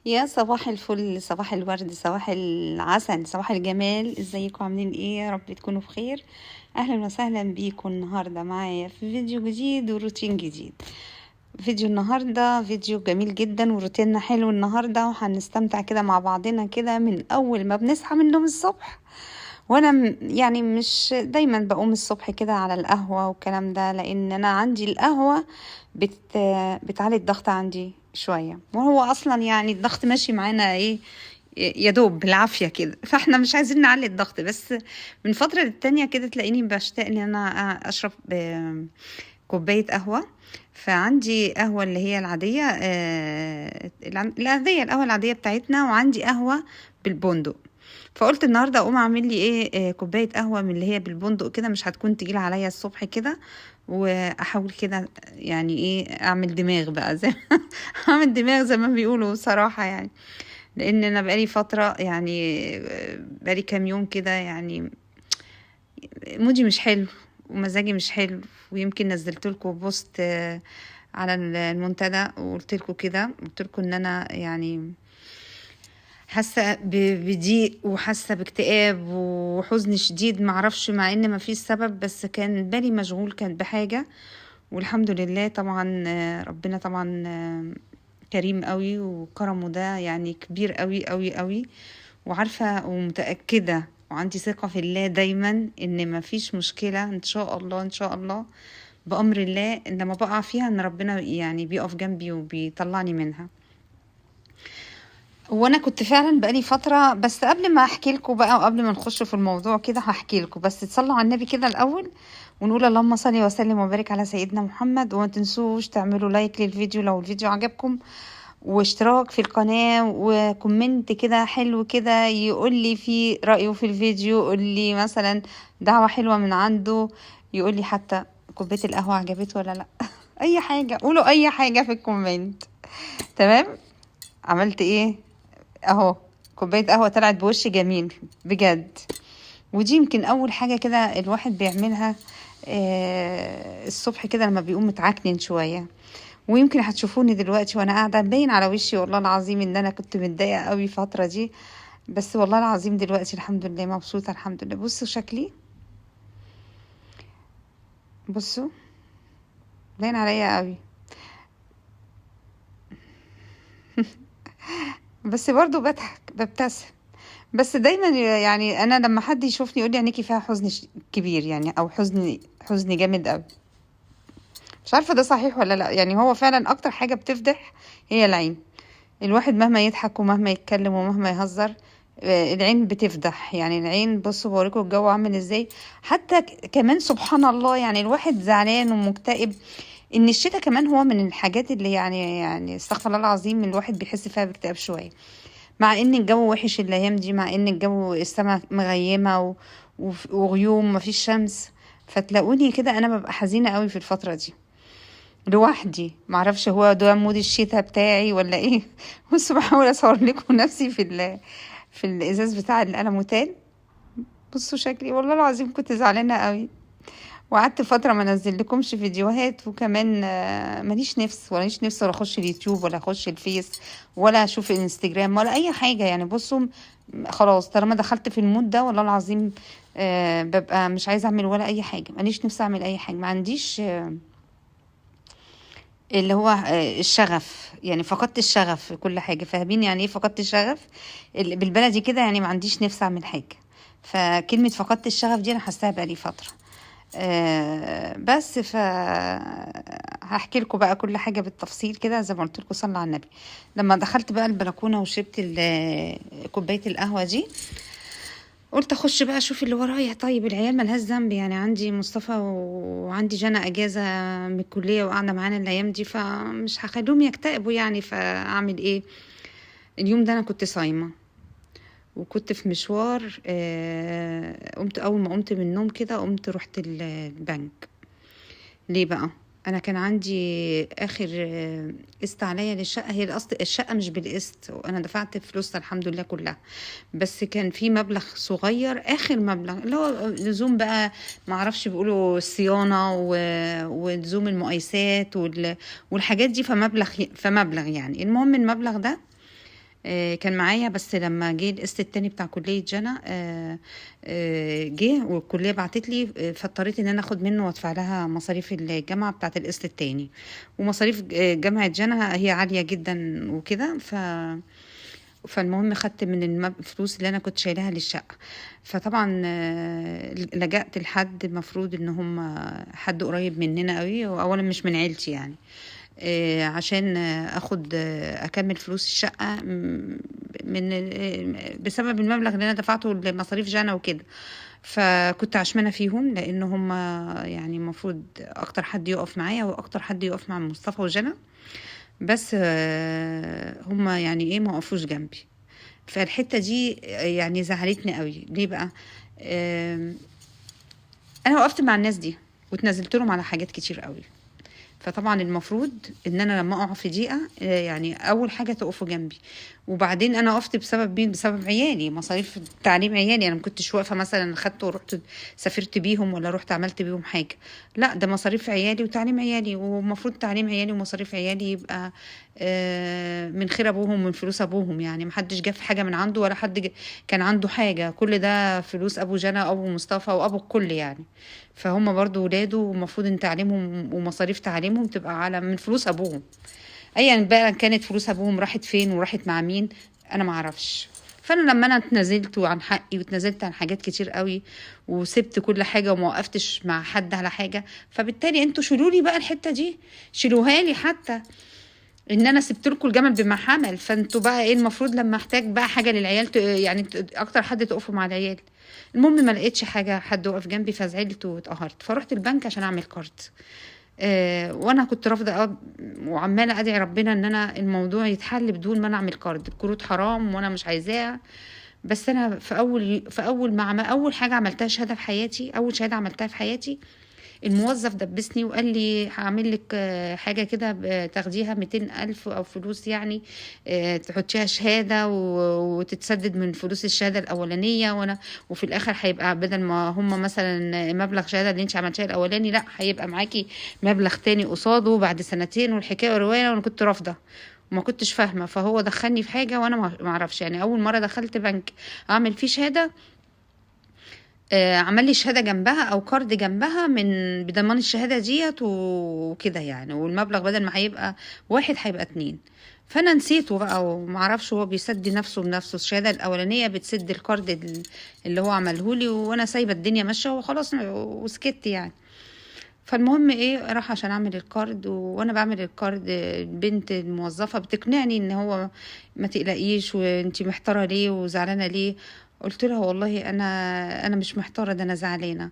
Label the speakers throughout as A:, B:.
A: يا صباح الفل، صباح الورد، صباح العسل، صباح الجمال. ازيكم؟ عاملين ايه؟ يا رب تكونوا بخير. اهلا وسهلا بيكم النهارده معايا في فيديو جديد وروتين جديد. فيديو النهارده فيديو جميل جدا وروتيننا حلو النهارده، وهنستمتع كده مع بعضنا كده من اول ما بنصحى من النوم الصبح. وانا يعني مش دايما بقوم الصبح كده على القهوة والكلام ده، لان انا عندي القهوة بتعلي الضغط عندي شوية، وهو اصلا يعني الضغط ماشي معانا ايه، يا دوب بالعافية كده. فاحنا مش عايزين نعلي الضغط، بس من فترة للتانية كده تلاقيني بشتاق ان انا اشرب كوباية قهوة. فعندي قهوة اللي هي العادية، العادية، القهوة العادية بتاعتنا، وعندي قهوة بالبندق. فقلت النهارده اقوم اعمل لي ايه، كوبايه قهوه من اللي هي بالبندق كده، مش هتكون تقيله عليا الصبح كده. واحاول كده يعني ايه، اعمل دماغ بقى زي اعمل دماغ زي ما بيقولوا صراحه يعني. لان انا بقالي فتره يعني، بقالي كام يوم كده يعني مودي مش حلو ومزاجي مش حلو. ويمكن نزلت لكم بوست على المنتدى، وقلت لكم كده، قلت لكم ان انا يعني حاسه بضيق، وحاسه باكتئاب وحزن شديد، معرفش مع ان ما فيش سبب، بس كان بالي مشغول كان بحاجه. والحمد لله طبعا، ربنا طبعا كريم قوي، وكرمه ده يعني كبير قوي قوي قوي. وعارفه ومتاكده وعندي ثقه في الله دايما ان ما فيش مشكله، ان شاء الله ان شاء الله بامر الله لما بقع فيها ان ربنا يعني بيقف جنبي وبيطلعني منها. وانا كنت فعلا بقالي فتره، بس قبل ما احكي لكم بقى وقبل ما نخش في الموضوع كده هحكي لكم، بس تصلوا على النبي كده الاول، ونقول اللهم صل وسلم وبارك على سيدنا محمد. وما تنسوش تعملوا لايك للفيديو لو الفيديو عجبكم، واشتراك في القناه، وكومنت كده حلو كده يقول لي في رايه في الفيديو، يقول لي مثلا دعوه حلوه من عنده، يقول لي حتى كوبايه القهوه عجبته ولا لا. اي حاجه، قولوا اي حاجه في الكومنت. تمام. عملت ايه؟ اهو كوباية قهوة طلعت بوش جميل بجد. ودي يمكن اول حاجة كده الواحد بيعملها الصبح كده لما بيقوم متعكنن شوية. ويمكن هتشوفوني دلوقتي وانا قاعدة باين على وشي والله العظيم ان انا كنت متضايقة قوي الفترة دي، بس والله العظيم دلوقتي الحمد لله مبسوطة الحمد لله. بصوا شكلي، بصوا باين عليا قوي. بس برضو بضحك ببتسم. بس دايما يعني انا لما حد يشوفني يقول لي عينيكي فيها حزن كبير يعني، او حزن جامد قوي. مش عارفة ده صحيح ولا لا، يعني هو فعلا اكتر حاجة بتفضح هي العين. الواحد مهما يضحك ومهما يتكلم ومهما يهزر، العين بتفضح يعني. العين بصوا بوريكم الجو عامل ازاي. حتى كمان سبحان الله، يعني الواحد زعلان ومكتئب، ان الشتاء كمان هو من الحاجات اللي يعني استغفر الله العظيم الواحد بيحس فيها باكتئاب شوية. مع ان الجو وحش الايام دي، مع ان الجو السماء مغيمة وغيوم مفيش شمس. فتلاقوني كده انا ببقى حزينة قوي في الفترة دي لوحدي. معرفش هو ده مود الشتاء بتاعي ولا ايه. بصوا بحاول اصور لكم نفسي في الازاز بتاع القلموتال. بصوا شكلي والله العظيم كنت زعلانه قوي. وقعدت فتره ما انزل لكمش فيديوهات، وكمان ماليش نفس ولا اخش اليوتيوب ولا اخش الفيس ولا اشوف الانستجرام ولا اي حاجه يعني. بصوا خلاص طالما دخلت في المود ده والله العظيم ببقى مش عايزه اعمل ولا اي حاجه، ماليش نفس اعمل اي حاجه، ما عنديش اللي هو الشغف يعني. فقدت الشغف في كل حاجة. فاهمين يعني ايه فقدت الشغف؟ بالبلدي كده يعني ما عنديش نفس اعمل حاجة. فكلمة فقدت الشغف دي انا حاساها بقالي فترة. بس هحكي لكم بقى كل حاجة بالتفصيل كده زي ما قلت لكم. صلى على النبي. لما دخلت بقى البلكونة وشربت كوباية القهوة دي، قلت اخش بقى اشوف اللي ورايا. طيب العيال ملهاش ذنب يعني، عندي مصطفى وعندي جنى اجازه من الكليه وقاعده معانا الايام دي، فمش هخليهم يكتئبوا يعني. فاعمل ايه؟ اليوم ده انا كنت صايمه وكنت في مشوار. قمت اول ما قمت من النوم كده، قمت رحت البنك. ليه بقى؟ انا كان عندي اخر قسط عليا للشقه. هي الاصل الشقه مش بالقسط، وانا دفعت فلوسها الحمد لله كلها، بس كان في مبلغ صغير اخر مبلغ اللي هو لزوم بقى، معرفش بيقولوا الصيانه ولزوم المقايسات والحاجات دي. فمبلغ يعني. المهم المبلغ ده كان معايا، بس لما جه القسط التاني بتاع كلية جنى جه والكلية بعتت لي، فاضطريت ان انا اخد منه وادفع لها مصاريف الجامعة بتاعت القسط التاني. ومصاريف جامعة جنى هي عالية جدا وكده. فالمهم خدت من الفلوس اللي انا كنت شايلها للشقة. فطبعا لجأت لحد المفروض ان هم حد قريب مننا قوي، واولا مش من عيلتي يعني، عشان اخد اكمل فلوس الشقة من بسبب المبلغ اللي انا دفعته لمصاريف جانا وكده. فكنت عشمانة فيهم، لان هم يعني المفروض اكتر حد يقف معايا واكتر حد يقف مع مصطفى وجنى، بس هم يعني ايه ما وقفوش جنبي. فالحتة دي يعني زعلتني قوي. ليه بقى؟ آم، انا وقفت مع الناس دي وتنزلت لهم على حاجات كتير قوي. فطبعا المفروض ان انا لما اقع في ضيقه يعني اول حاجه تقفوا جنبي. وبعدين انا وقفت بسبب مين؟ بسبب عيالي، مصاريف تعليم عيالي. انا ما كنتش واقفه مثلا خدت ورحت سافرت بيهم ولا رحت عملت بيهم حاجه، لا ده مصاريف عيالي وتعليم عيالي، ومفروض تعليم عيالي ومصاريف عيالي يبقى من خير ابوهم، من فلوس ابوهم. يعني محدش جاب حاجه من عنده، ولا حد كان عنده حاجه، كل ده فلوس ابو جنى وابو مصطفى وابو الكل يعني. فهم برضو ولاده، ومفروض ان تعليمهم ومصاريف تعليمهم تبقى على من فلوس ابوهم. ايا بقى كانت فلوس ابوهم راحت فين وراحت مع مين، انا ما اعرفش. فانا لما انا اتنازلت عن حقي واتنازلت عن حاجات كتير قوي، وسبت كل حاجه وما وقفتش مع حد على حاجه، فبالتالي انتوا شيلوا لي بقى الحته دي، شيلوها لي. حتى ان انا سبت لكم الجمل بما حمل، فانتوا بقى ايه المفروض لما احتاج بقى حاجه للعيال يعني اكتر حد تقفوا مع العيال. المهم ما لقيتش حاجه حد وقف جنبي، فزعلت واتقهرت، فرحت البنك عشان اعمل كارد. وانا كنت رافضه وعماله ادعي ربنا ان انا الموضوع يتحل بدون ما انا اعمل كارد. الكروت حرام وانا مش عايزاها. بس انا اول حاجه عملتها شهاده في حياتي، اول شهاده عملتها في حياتي، الموظف دبسني وقال لي هعمل لك حاجة كده تاخديها 200,000 أو فلوس يعني، تحطيها شهادة وتتسدد من فلوس الشهادة الأولانية. وفي الآخر هيبقى بدل ما هم مثلا مبلغ شهادة اللي انت عملتيها الأولاني، لا هيبقى معاكي مبلغ تاني قصاده بعد سنتين، والحكاية والرواية. وأنا كنت رافضة وما كنتش فاهمة. فهو دخلني في حاجة وأنا ما أعرفش يعني. أول مرة دخلت بنك أعمل فيه شهادة، عمل لي شهادة جنبها او كارد جنبها من بضمان الشهادة ديت وكده يعني. والمبلغ بدل ما هيبقى واحد هيبقى اتنين. فانا نسيته بقى ومعرفش هو بيسد نفسه بنفسه. الشهادة الاولانية بتسد الكارد اللي هو عمله لي، وانا سايبة الدنيا ماشية وخلاص وسكت يعني. فالمهم ايه، راح عشان اعمل الكارد، وانا بعمل الكارد البنت الموظفة بتقنعني ان هو ما تقلقيش وانتي محتارة ليه وزعلانة ليه. قلت لها والله انا مش محتارة، ده انا زعلانة.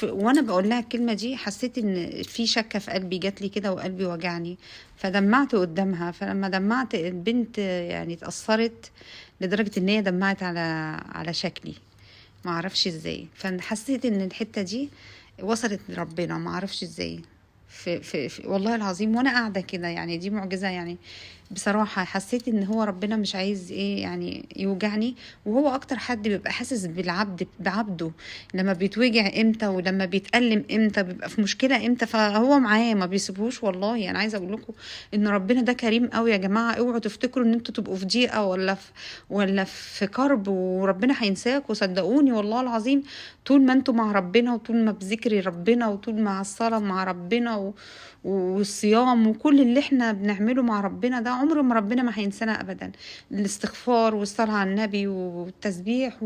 A: وانا بقول لها الكلمة دي حسيت ان في شكة في قلبي جات لي كده وقلبي وجعني. فدمعت قدامها. فلما دمعت البنت يعني اتأثرت لدرجة ان هي دمعت على شكلي، ما اعرفش ازاي. فحسيت ان الحتة دي وصلت لربنا، ما اعرفش ازاي. والله العظيم وانا قاعده كده يعني، دي معجزه يعني. بصراحه حسيت ان هو ربنا مش عايز ايه يعني يوجعني. وهو اكتر حد بيبقى حاسس بعبده لما بيتوجع امتى، ولما بيتألم امتى، بيبقى في مشكله امتى. فهو معاه ما بيسيبهوش. والله انا عايزه اقول لكم ان ربنا ده كريم قوي يا جماعه. اوعوا تفتكروا ان انتوا تبقوا في ضيقه ولا في كرب وربنا هينساك. وصدقوني والله العظيم، طول ما انتوا مع ربنا، وطول ما بذكري ربنا، وطول مع الصلاة مع ربنا والصيام وكل اللي احنا بنعمله مع ربنا ده، عمر ما ربنا ما هينسانا ابدا. الاستغفار والصلاة على النبي والتسبيح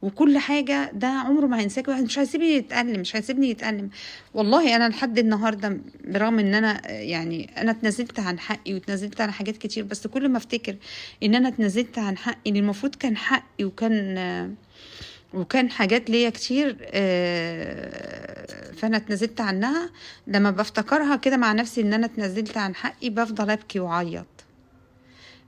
A: وكل حاجة، ده عمره ما هينساك. مش هيسيبني يتألم، مش هيسيبني يتألم. والله انا لحد النهاردة برغم ان انا يعني انا اتنازلت عن حقي واتنازلت عن حاجات كتير، بس كل ما افتكر ان انا اتنازلت عن حقي اللي المفروض كان حقي، وكان حاجات ليا كتير فانا اتنازلت عنها. لما بفتكرها كده مع نفسي ان انا اتنازلت عن حقي، بفضل ابكي وعيط.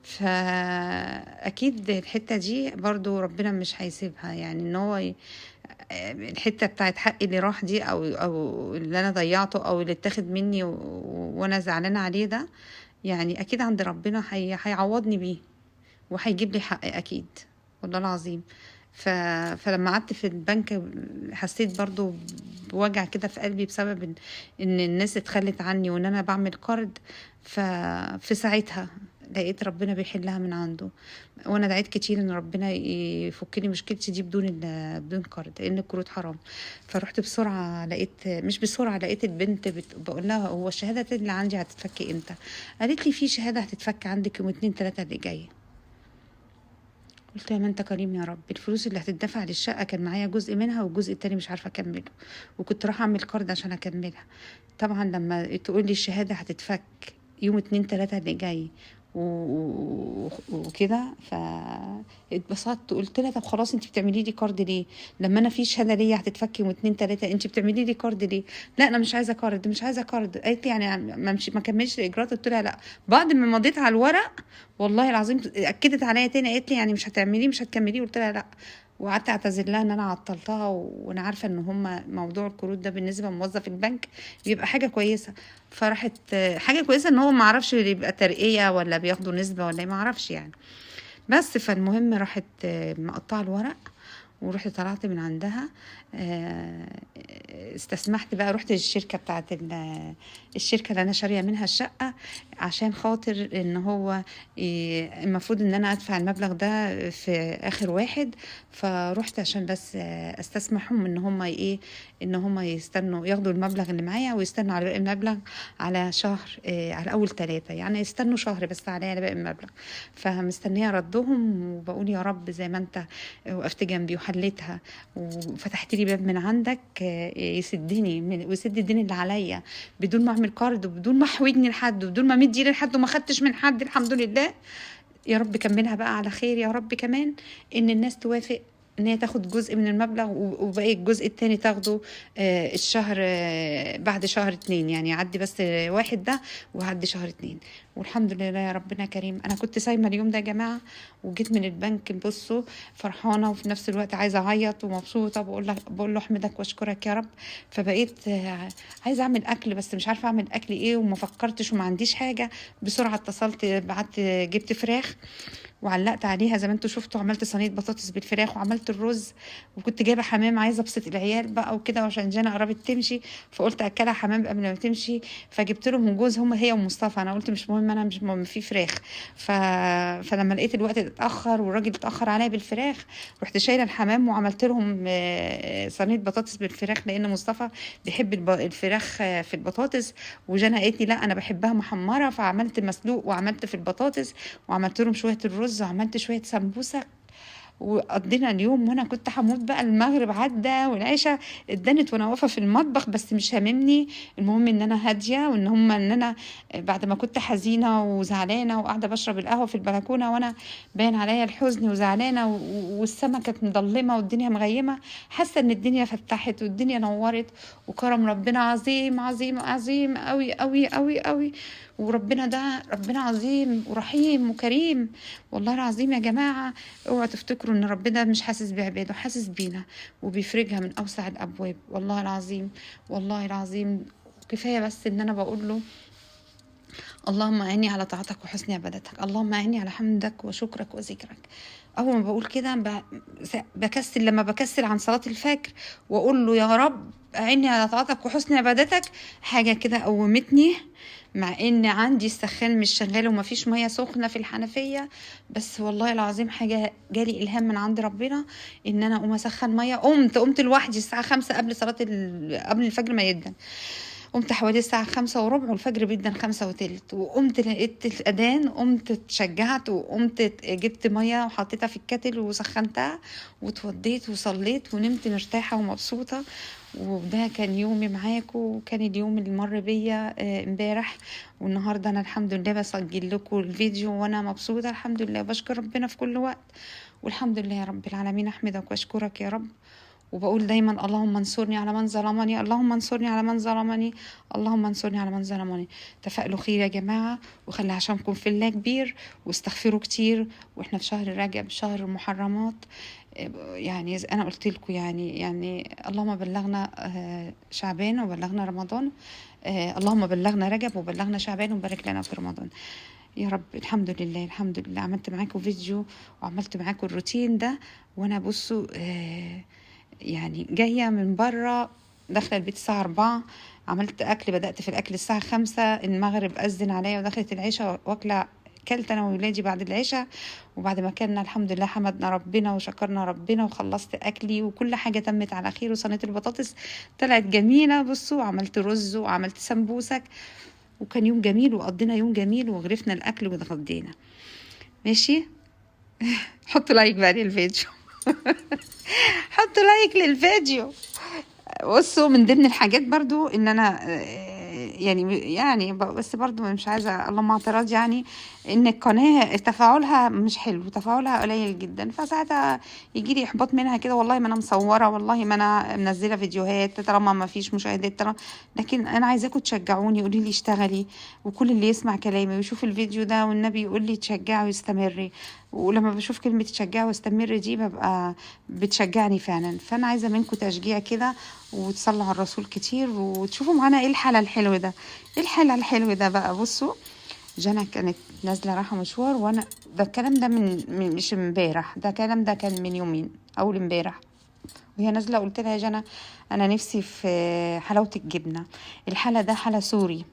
A: فاكيد الحتة دي برضو ربنا مش هيسيبها يعني، ان هو الحتة بتاعت حقي اللي راح دي، او اللي انا ضيعته، او اللي اتاخد مني وانا زعلانة عليه ده، يعني اكيد عند ربنا هيعوضني بيه وهيجيب لي حقي اكيد. والله العظيم. فلما قعدت في البنك حسيت برضو بوجع كده في قلبي بسبب ان الناس اتخلت عني وان انا بعمل قرض. ففي ساعتها لقيت ربنا بيحلها من عنده. وانا دعيت كتير ان ربنا يفك لي مشكلتي دي بدون قرض، لان القروض حرام. فرحت بسرعه، لقيت مش بسرعه، لقيت البنت بقول لها هو الشهاده اللي عندي هتتفك امتى؟ قالت لي في شهاده هتتفك عندك يوم 2 3 اللي جاي. قلت يا ما انت كريم يا رب. الفلوس اللي هتدفع للشقه كان معايا جزء منها، والجزء التاني مش عارفه اكمله، وكنت رايحه اعمل قرض عشان اكملها. طبعا لما تقول لي الشهاده هتتفك يوم 2 3 اللي جاي وكده، اتبسطت. قلت لها طب خلاص انت بتعملي لي كارد ليه؟ لما انا في شهاده ليا هتتفك يوم 2 3، انت بتعملي لي كارد ليه؟ لا انا مش عايزه كارد، مش عايزه كارد. قالت لي يعني ما كملش الاجراءات. قلت لها لا. بعد ما مضيت على الورق والله العظيم اكدت عليا تاني، قالت لي يعني مش هتعمليه مش هتكمليه. قلت لها لا. وقعدت اعتذر لها ان انا عطلتها، وانا عارفه ان هم موضوع القروض ده بالنسبه لموظف البنك بيبقى حاجه كويسه. فراحت حاجه كويسه ان هو ما عرفش يبقى ترقيه ولا بياخدوا نسبه ولا ما اعرفش يعني. بس فالمهم راحت مقطعه الورق، ورحت طلعت من عندها. استسمحت بقى، رحت للشركة بتاعت الشركة اللي أنا شارية منها الشقة، عشان خاطر إن هو المفروض إن أنا أدفع المبلغ ده في آخر واحد. فروحت عشان بس استسمحهم إن هم إن هم يستنوا ياخدوا المبلغ اللي معايا، ويستنوا على باقي المبلغ على شهر، على أول 3 يعني يستنوا شهر بس على باقي المبلغ. فمستنية ردهم، وبقول يا رب زي ما أنت وقفت جنبي وحليتها وفتحت لي باب من عندك، يسدني ويسد الدين اللي عليا، بدون ما اعمل قرض، وبدون ما احوجني لحد، وبدون ما امد ايدي لحد، وما خدتش من حد الحمد لله. يا رب كملها بقى على خير يا رب. كمان ان الناس توافق ان هي تاخد جزء من المبلغ، وباقي الجزء التاني تاخده الشهر، بعد شهر 2 يعني يعدي بس واحد ده وعدي شهر 2. والحمد لله يا ربنا كريم. انا كنت سايمه اليوم ده يا جماعه، وجيت من البنك بصوا فرحانه، وفي نفس الوقت عايزه اعيط ومبسوطه، بقول له احمدك واشكرك يا رب. فبقيت عايزه اعمل اكل، بس مش عارفه اعمل اكل ايه، وما فكرتش وما عنديش حاجه. بسرعه اتصلت بعت جبت فراخ وعلقت عليها زي ما انتوا شفتوا، عملت صينيه بطاطس بالفراخ وعملت الرز. وكنت جايبه حمام عايزه ابسط العيال بقى وكده، عشان جانا قربت تمشي، فقلت اكلها حمام قبل ما تمشي. فجبت لهم جوز هي ومصطفى. انا قلت مش مهم، انا مش مهم في فراخ. فلما لقيت الوقت اتاخر والراجل اتاخر عليا بالفراخ، رحت شايله الحمام وعملت لهم صينيه بطاطس بالفراخ، لان مصطفى بيحب الفراخ في البطاطس. وجانا قالت لي لا انا بحبها محمره، فعملت مسلوق وعملت في البطاطس، وعملت لهم شويه الرز، وعملت شويه سمبوسه. وقضينا اليوم، وانا كنت هموت بقى. المغرب عدى والعشاء اتدنت وانا واقفه في المطبخ، بس مش هاممني. المهم ان انا هاديه، ان انا بعد ما كنت حزينه وزعلانه وقاعده بشرب القهوه في البلكونه، وانا باين عليا الحزن وزعلانه، والسما كانت مظلمه والدنيا مغيمه، حاسه ان الدنيا فتحت والدنيا نورت، وكرم ربنا عظيم عظيم عظيم قوي قوي قوي قوي. وربنا ده ربنا عظيم ورحيم وكريم. والله العظيم يا جماعه، اوعوا تفتكروا ان ربنا مش حاسس بعباده، حاسس بينا وبيفرجها من اوسع الابواب. والله العظيم والله العظيم. كفايه بس ان انا بقول له اللهم اعني على طاعتك وحسن عبادتك، اللهم اعني على حمدك وشكرك وذكرك. اول ما بقول كده بكسل، لما بكسل عن صلاه الفجر واقول له يا رب اعني على طاعتك وحسن عبادتك، حاجه كده قومتني. مع ان عندي السخان مش شغال ومفيش ميه سخنه في الحنفيه، بس والله العظيم حاجه جالي الهام من عند ربنا ان انا اقوم اسخن ميه. قمت لوحدي الساعه 5 قبل قبل الفجر ما يدن. قمت حوالي الساعة 5:15، والفجر بيدن 5:15، وقمت لقيت الأذان، قمت اتشجعت وقمت جبت مية وحطيتها في الكاتل وسخنتها واتوضيت وصليت ونمت مرتاحة ومبسوطة. وده كان يومي معاكم، وكان اليوم اللي مر بيا امبارح. والنهارده انا الحمد لله بسجل لكم الفيديو وانا مبسوطه الحمد لله، بشكر ربنا في كل وقت. والحمد لله يا رب العالمين، احمدك واشكرك يا رب. وبقول دايما اللهم انصرني على من ظلمني، اللهم انصرني على من ظلمني، اللهم انصرني على من ظلمني. تفائلوا خير يا جماعة، وخلي عشانكم في الله كبير، واستغفروا كتير. واحنا في شهر رجب، شهر المحرمات. يعني انا قلت لكم يعني اللهم بلغنا شعبان وبلغنا رمضان، اللهم بلغنا رجب وبلغنا شعبان وبارك لنا في رمضان يا رب. الحمد لله الحمد لله. عملت معاكم فيديو وعملت معاكم الروتين ده، وانا بصوا يعني جاية من برا، داخلة البيت الساعة 4، عملت أكل، بدأت في الأكل الساعة 5، المغرب أذن عليا ودخلت العشاء، واكلة كلت انا وولادي بعد العشاء، وبعد ما كلنا الحمد لله حمدنا ربنا وشكرنا ربنا، وخلصت اكلي وكل حاجه تمت على خير، وصينيه البطاطس طلعت جميله. بصوا عملت رز وعملت سمبوسك، وكان يوم جميل وقضينا يوم جميل وغرفنا الاكل واتغدينا. ماشي. حطوا لايك بقى للفيديو. حطوا لايك للفيديو. بصوا من ضمن الحاجات برضو ان انا يعني بس برضو مش عايزه اللهم اعتراض، يعني ان القناه تفاعلها مش حلو، تفاعلها قليل جدا، فساعتها يجي لي احباط منها كده. والله ما انا مصوره، والله ما انا منزله فيديوهات طالما ما فيش مشاهدات طالما. لكن انا عايزاكم تشجعوني، قولي لي اشتغلي، وكل اللي يسمع كلامي ويشوف الفيديو ده والنبي يقول لي تشجعي واستمري. ولما بشوف كلمه تشجعي واستمري دي ببقى بتشجعني فعلا. فانا عايزه منكم تشجيع كده، وتصلوا على الرسول كتير، وتشوفوا معانا ايه الحلا الحلو ده. ايه الحلا الحلو ده بقى؟ بصوا جنى كانت نازله رايحه مشوار، وانا ده الكلام ده مش امبارح، ده الكلام ده كان من يومين، اول امبارح. وهي نازله قلت لها يا جنى انا نفسي في حلاوه الجبنه. الحلا ده حلا سوري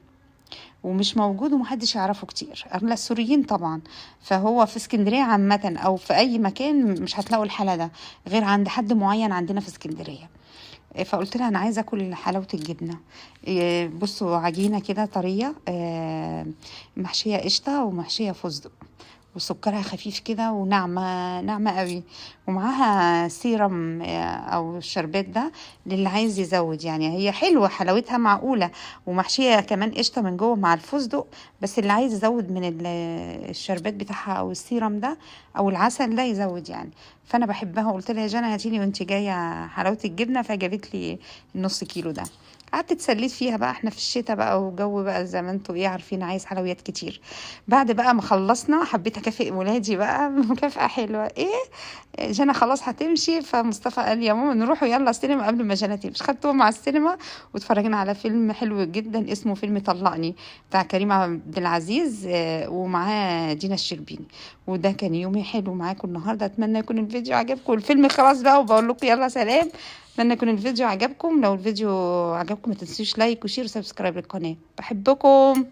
A: ومش موجود ومحدش يعرفه كتير، اغلى السوريين طبعا. فهو في اسكندريه عامه او في اي مكان مش هتلاقوا الحلا ده غير عند حد معين عندنا في اسكندريه. فقلت لها انا عايزه اكل حلاوه الجبنه. بصوا عجينه كده طريه، محشيه قشطه ومحشيه فستق، وسكرها خفيف كده وناعمه ناعمه قوي، ومعاها سيرم او الشربات ده للي عايز يزود. يعني هي حلوه حلاوتها معقوله، ومحشيه كمان قشطه من جوه مع الفستق، بس اللي عايز يزود من الشربات بتاعها او السيرم ده او العسل ده يزود يعني. فانا بحبها، قلت لها يا جنى هاتيلي وانت جايه حلاوه الجبنه، فجابت لي النص كيلو ده. قعدت اتسليت فيها بقى، احنا في الشتاء بقى وجو بقى زي ما انتوا ايه عارفين عايز حلويات كتير. بعد بقى ما خلصنا حبيت اكافئ ولادي بقى مكافأة حلوة. ايه جنى خلاص هتمشي، فمصطفى قال يا ماما نروحوا يلا السينما قبل ما جنى تمشي. خدتهم على السينما واتفرجنا على فيلم حلو جدا اسمه فيلم طلقني بتاع كريم عبد العزيز ومعاه دينا الشربيني. وده كان يومي حلو معاكم النهارده. اتمنى يكون الفيديو عجبكم. الفيلم خلاص بقى وبقول لكم يلا سلام. اتمنى يكون الفيديو عجبكم. لو الفيديو عجبكم ما تنسوش لايك وشير وسبسكرايب للقناه. بحبكم.